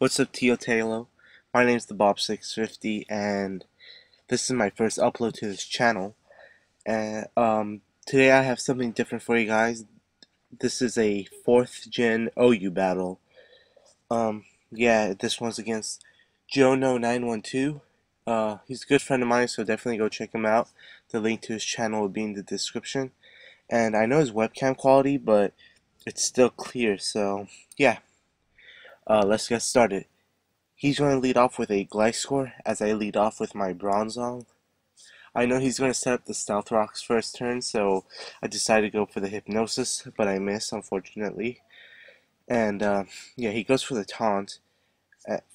What's up, Tio Taylor? My name's thebob650, and this is my first upload to this channel. And today I have something different for you guys. This is a 4th gen OU battle. Yeah, this one's against Joeknow912. He's a good friend of mine, so definitely go check him out. The link to his channel will be in the description. And I know his webcam quality, but it's still clear. So yeah, let's get started. He's going to lead off with a Glycor as I lead off with my Bronzong. I know he's going to set up the Stealth Rocks first turn, so I decided to go for the Hypnosis, but I missed, unfortunately. And yeah, he goes for the Taunt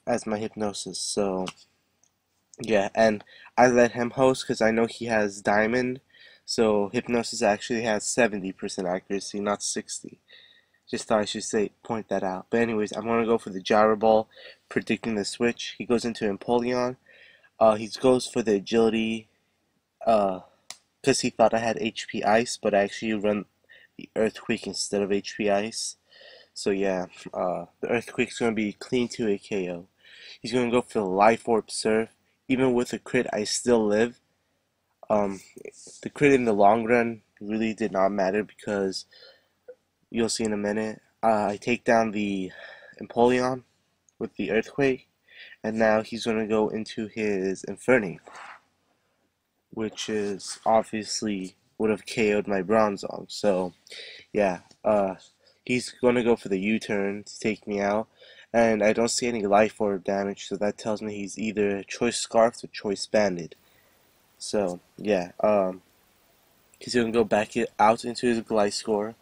as my Hypnosis, so yeah, and I let him host because I know he has Diamond, so Hypnosis actually has 70% accuracy, not 60. Just thought I should point that out. But anyways, I'm gonna go for the Gyro Ball, predicting the switch. He goes into Empoleon. He goes for the Agility, because he thought I had HP Ice, but I actually run the Earthquake instead of HP Ice. So yeah, the Earthquake's gonna be clean to a KO. He's gonna go for the Life Orb Surf. Even with a crit, I still live. Um, the crit in the long run really did not matter because you'll see in a minute. I take down the Empoleon with the Earthquake, and now he's going to go into his Infernape, which is obviously would have KO'd my Bronzong. So, yeah, he's going to go for the U-turn to take me out, and I don't see any Life Orb damage, so that tells me he's either Choice Scarfed or Choice Banded. So, yeah, he's going to go back out into his Gliscor.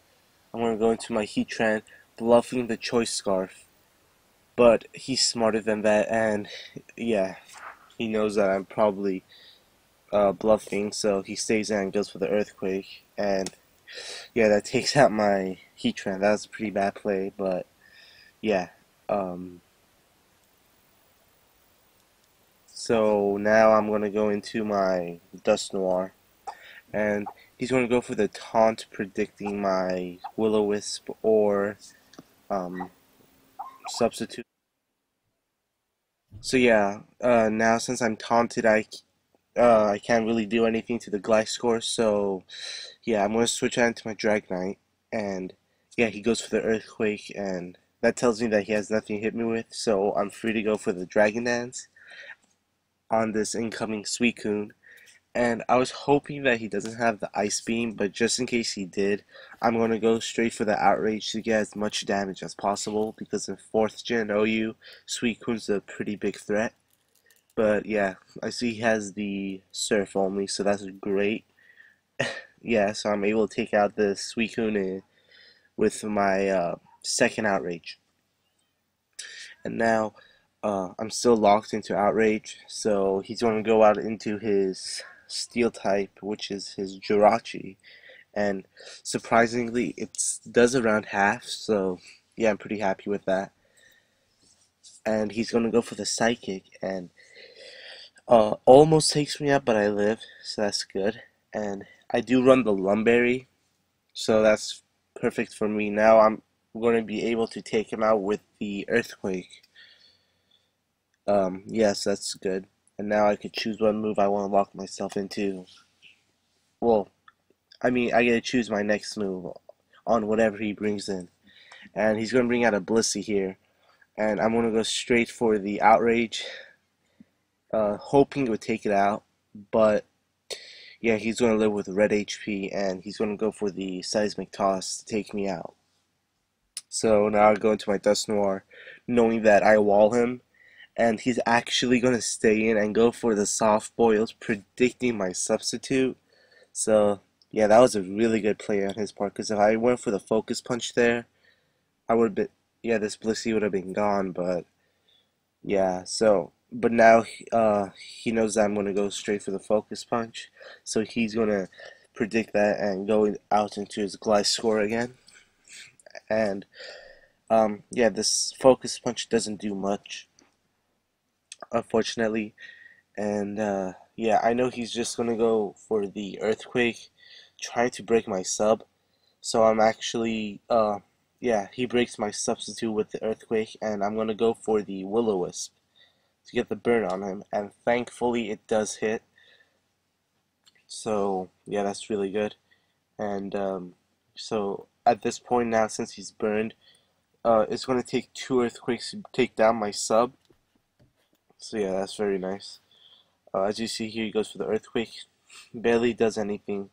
I'm going to go into my Heatran, bluffing the Choice Scarf. But he's smarter than that, and yeah, he knows that I'm probably bluffing, so he stays in and goes for the Earthquake. And yeah, that takes out my Heatran. That was a pretty bad play, but yeah. So now I'm going to go into my Dusknoir, and he's going to go for the Taunt, predicting my Will-O-Wisp or Substitute. So yeah, now since I'm taunted, I can't really do anything to the Gliscor, so yeah, I'm gonna switch out into my Dragonite, and yeah, he goes for the Earthquake, and that tells me that he has nothing to hit me with, so I'm free to go for the Dragon Dance on this incoming Suicune. And I was hoping that he doesn't have the Ice Beam, but just in case he did, I'm going to go straight for the Outrage to get as much damage as possible, because in 4th gen OU, Suicune's a pretty big threat. But yeah, I see he has the Surf only, so that's great. Yeah, so I'm able to take out the Suicune with my second Outrage. And now I'm still locked into Outrage, so he's going to go out into his Steel type, which is his Jirachi, and surprisingly it does around half, so yeah, I'm pretty happy with that. And he's going to go for the Psychic, and almost takes me out, but I live, so that's good. And I do run the Lumberry, so that's perfect for me. Now I'm going to be able to take him out with the Earthquake. Yes, that's good. And now I could choose what move I want to lock myself into. Well, I mean, I get to choose my next move on whatever he brings in. And he's going to bring out a Blissey here. And I'm going to go straight for the Outrage, hoping it would take it out. But yeah, he's going to live with red HP, and he's going to go for the Seismic Toss to take me out. So now I go into my Dusknoir, knowing that I wall him, and he's actually going to stay in and go for the Soft Boils, predicting my Substitute. So yeah, that was a really good play on his part, because if I went for the Focus Punch there, I would have been, yeah, this Blissey would have been gone, but yeah, so, but now he knows that I'm going to go straight for the Focus Punch, so he's going to predict that and go out into his Gliscor again. And yeah, this Focus Punch doesn't do much, unfortunately. And yeah, I know he's just going to go for the Earthquake, trying to break my sub. So I'm actually, yeah, he breaks my substitute with the earthquake, and I'm gonna go for the will-o-wisp to get the burn on him, and thankfully it does hit. So yeah, that's really good. And so at this point now, since he's burned, it's gonna take 2 earthquakes to take down my sub. So yeah, that's very nice. As you see here, he goes for the earthquake. Barely does anything.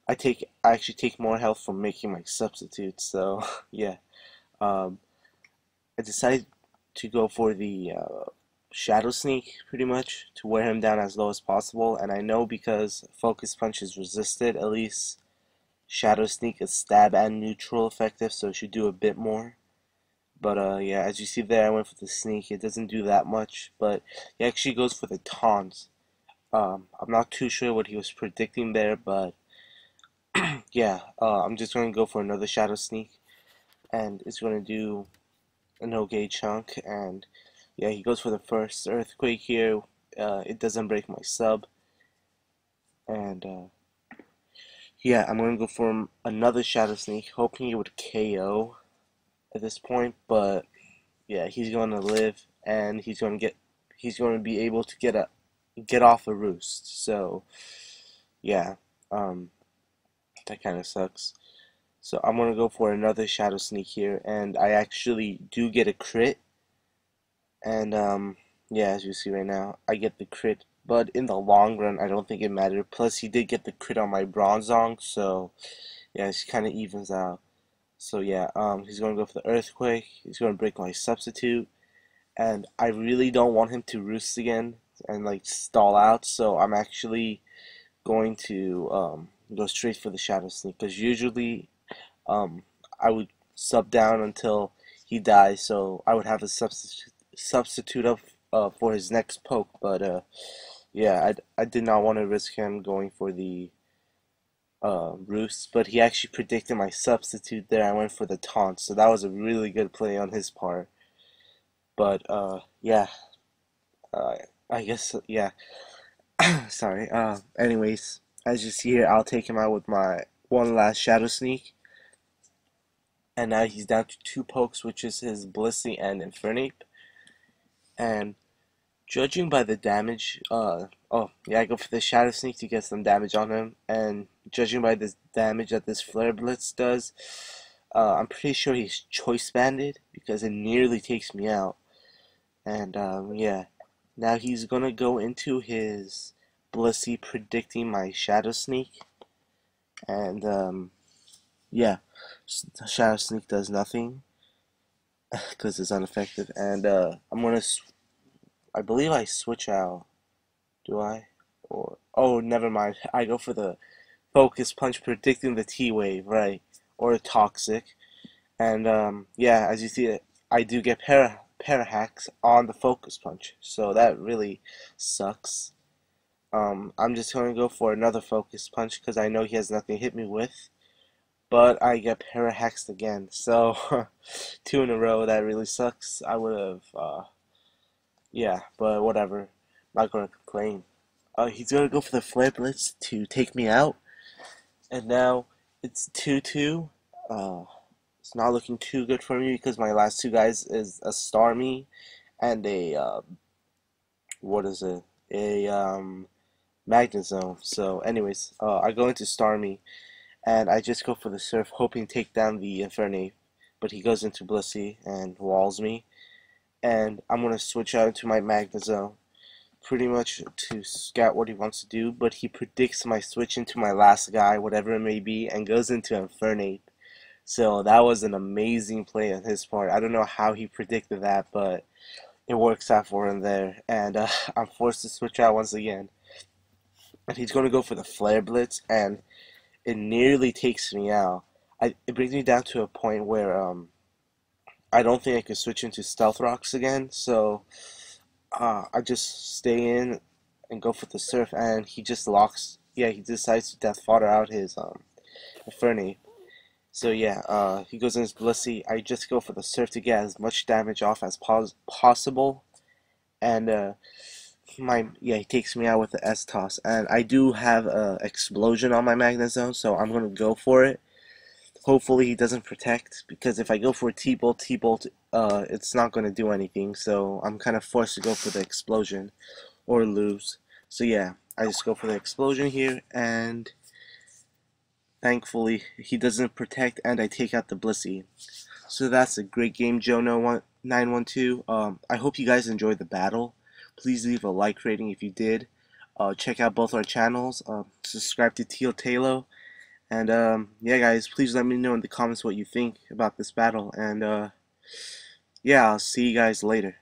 I actually take more health from making my substitute. So yeah, um, I decided to go for the shadow sneak pretty much to wear him down as low as possible. And I know because focus punch is resisted, at least shadow sneak is stab and neutral effective, so it should do a bit more. But yeah, as you see there, I went for the sneak. It doesn't do that much, but he actually goes for the taunt. I'm not too sure what he was predicting there, but yeah, I'm just going to go for another shadow sneak, and it's going to do an okay chunk. And yeah, he goes for the first earthquake here. It doesn't break my sub, and yeah, I'm going to go for another shadow sneak, hoping it would KO at this point. But yeah, he's going to live, and he's going to be able to get off a roost. So yeah, um, that kind of sucks. So I'm gonna go for another shadow sneak here, and I actually do get a crit. And yeah, as you see right now, I get the crit. But in the long run, I don't think it mattered. Plus, he did get the crit on my Bronzong, so yeah, it kind of evens out. So yeah, he's gonna go for the earthquake. He's gonna break my substitute, and I really don't want him to roost again and like stall out. So I'm actually going to go straight for the shadow sneak because usually um, I would sub down until he dies, so I would have a substitute up for his next poke. But yeah, I did not want to risk him going for the roost, but he actually predicted my substitute there. I went for the taunt, so that was a really good play on his part. But yeah, uh, I guess yeah. Sorry. Anyways, as you see here, I'll take him out with my one last shadow sneak. And now he's down to 2 pokes, which is his Blissey and Infernape. And judging by the damage, oh yeah, I go for the Shadow Sneak to get some damage on him. And judging by this damage that this Flare Blitz does, I'm pretty sure he's Choice Banded because it nearly takes me out. And yeah, now he's gonna go into his Blissey, predicting my Shadow Sneak. And yeah, Shadow Sneak does nothing because it's ineffective. And I believe I switch out. Do I? Or oh, never mind. I go for the Focus Punch, predicting the T Wave, right? Or Toxic. And yeah, as you see, I do get para hacks on the Focus Punch, so that really sucks. I'm just going to go for another Focus Punch because I know he has nothing to hit me with. But I get para-hexed again, so 2 in a row, that really sucks. I would have, yeah, but whatever. Not gonna complain. He's gonna go for the Flare Blitz to take me out, and now it's 2-2. It's not looking too good for me because my last 2 guys is a Starmie and a, what is it? A, Magnezone. So, anyways, I go into Starmie. And I just go for the Surf, hoping to take down the Infernape. But he goes into Blissey and walls me. And I'm going to switch out into my Magnezone, pretty much to scout what he wants to do. But he predicts my switch into my last guy, whatever it may be, and goes into Infernape. So that was an amazing play on his part. I don't know how he predicted that, but it works out for him there. And I'm forced to switch out once again. And he's going to go for the Flare Blitz, and it nearly takes me out. It brings me down to a point where I don't think I could switch into Stealth Rocks again, so I just stay in and go for the Surf, and he just locks. Yeah, he decides to Death Fodder out his Infernape. So yeah, he goes in his Blissey. I just go for the Surf to get as much damage off as possible, and he takes me out with the S-Toss, and I do have a explosion on my Magnezone, so I'm gonna go for it. Hopefully he doesn't protect, because if I go for a T-bolt, it's not going to do anything, so I'm kind of forced to go for the explosion or lose. So yeah, I just go for the explosion here, and thankfully he doesn't protect, and I take out the Blissey. So that's a great game, Joeknow912. I hope you guys enjoyed the battle. Please leave a like rating if you did. Check out both our channels. Subscribe to Teal Talo. And yeah, guys, please let me know in the comments what you think about this battle. And yeah, I'll see you guys later.